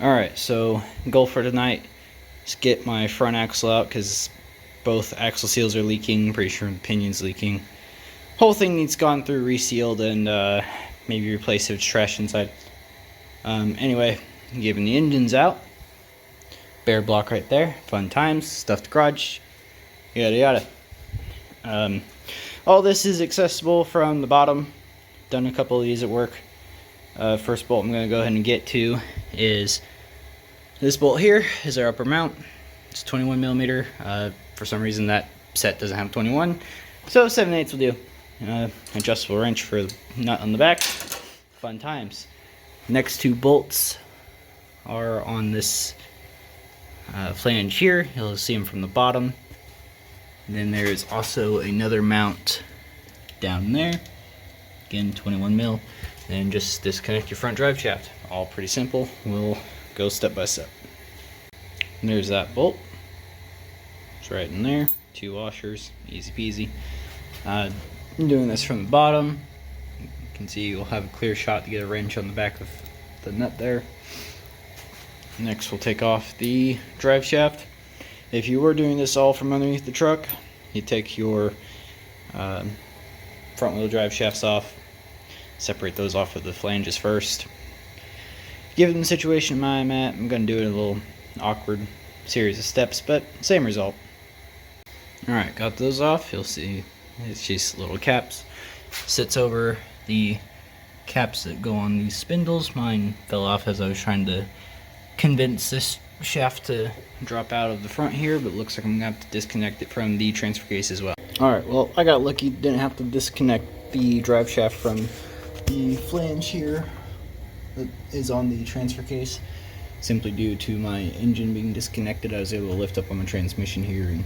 Alright, so goal for tonight is get my front axle out because both axle seals are leaking. Pretty sure the pinion's leaking. Whole thing needs gone through, resealed, and maybe replaced if it's trash inside. Anyway, getting the engines out. Bare block right there. Fun times. Stuffed garage. Yada yada. All this is accessible from the bottom. Done a couple of these at work. First bolt I'm going to go ahead and get to is this bolt here. Is our upper mount. It's 21 millimeter. For some reason that set doesn't have 21, so 7/8 will do. Adjustable wrench for the nut on the back. Fun times. Next two bolts are on this flange here. You'll see them from the bottom. And then there's also another mount down there. Again, 21 mil. And just disconnect your front drive shaft. All pretty simple. We'll go step by step. And there's that bolt. It's right in there. Two washers. Easy peasy. I'm doing this from the bottom. You can see you'll have a clear shot to get a wrench on the back of the nut there. Next we'll take off the drive shaft. If you were doing this all from underneath the truck, you take your front wheel drive shafts off. Separate those off with the flanges first. Given the situation I'm at, I'm going to do it in a little awkward series of steps, but same result. Alright, got those off. You'll see it's just little caps. Sits over the caps that go on these spindles. Mine fell off as I was trying to convince this shaft to drop out of the front here, but it looks like I'm going to have to disconnect it from the transfer case as well. Alright, well, I got lucky, didn't have to disconnect the drive shaft from the flange here that is on the transfer case. Simply due to my engine being disconnected, I was able to lift up on the transmission here and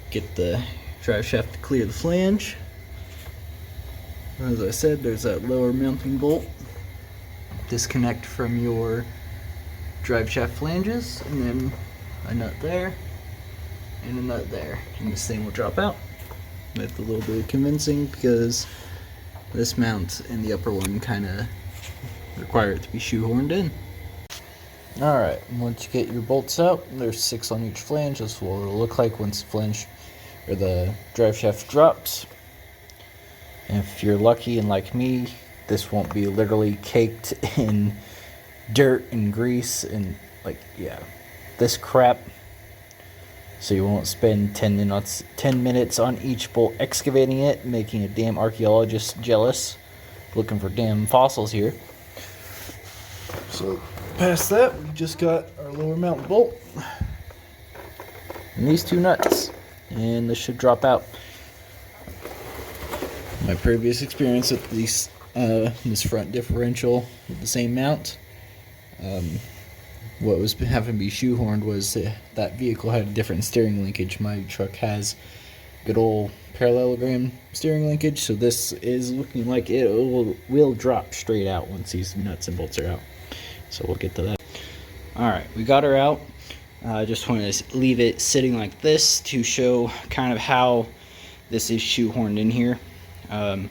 get the drive shaft to clear the flange. As I said, there's that lower mounting bolt. Disconnect from your drive shaft flanges, and then a nut there and a nut there, and this thing will drop out. With a little bit of convincing because this mount and the upper one kind of require it to be shoehorned in. Alright, once you get your bolts out, there's 6 on each flange. That's what it'll look like once the flange or the drive shaft drops. And if you're lucky and like me, this won't be literally caked in dirt and grease and this crap. So you won't spend 10 minutes on each bolt excavating it, making a damn archaeologist jealous, looking for damn fossils here. So past that, we just got our lower mount bolt and these two nuts, and this should drop out. My previous experience with these this front differential with the same mount, what was having to be shoehorned was that vehicle had a different steering linkage. My truck has good old parallelogram steering linkage, so this is looking like it will drop straight out once these nuts and bolts are out. So we'll get to that. Alright, we got her out. I just wanted to leave it sitting like this to show kind of how this is shoehorned in here. I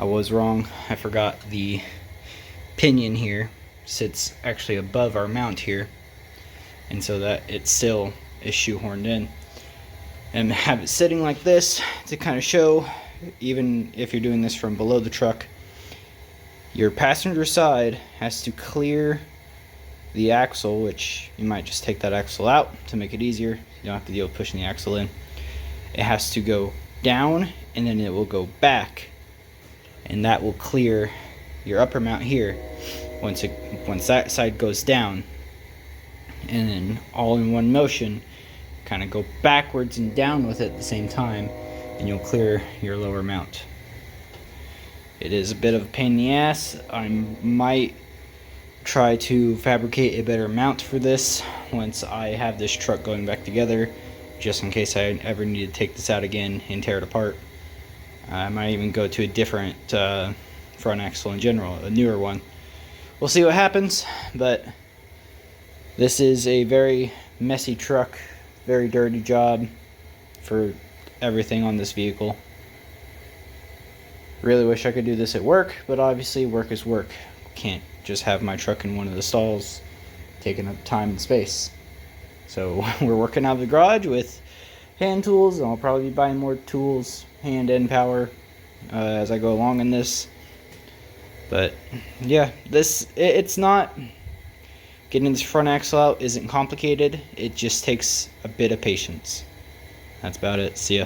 was wrong. I forgot the pinion here sits actually above our mount here, and so that it still is shoehorned in, and have it sitting like this to kind of show, even if you're doing this from below the truck, your passenger side has to clear the axle, which you might just take that axle out to make it easier. You don't have to deal with pushing the axle in. It has to go down and then it will go back, and that will clear your upper mount here once that side goes down, and then all in one motion kind of go backwards and down with it at the same time, and you'll clear your lower mount. It is a bit of a pain in the ass. I might try to fabricate a better mount for this once I have this truck going back together, just in case I ever need to take this out again and tear it apart. I might even go to a different front axle in general, a newer one. We'll see what happens, but this is a very messy truck, very dirty job for everything on this vehicle. Really wish I could do this at work, but obviously work is work. Can't just have my truck in one of the stalls taking up time and space. So we're working out of the garage with hand tools, and I'll probably be buying more tools, hand and power, as I go along in this. But yeah, it's not, getting this front axle out isn't complicated. It just takes a bit of patience. That's about it. See ya.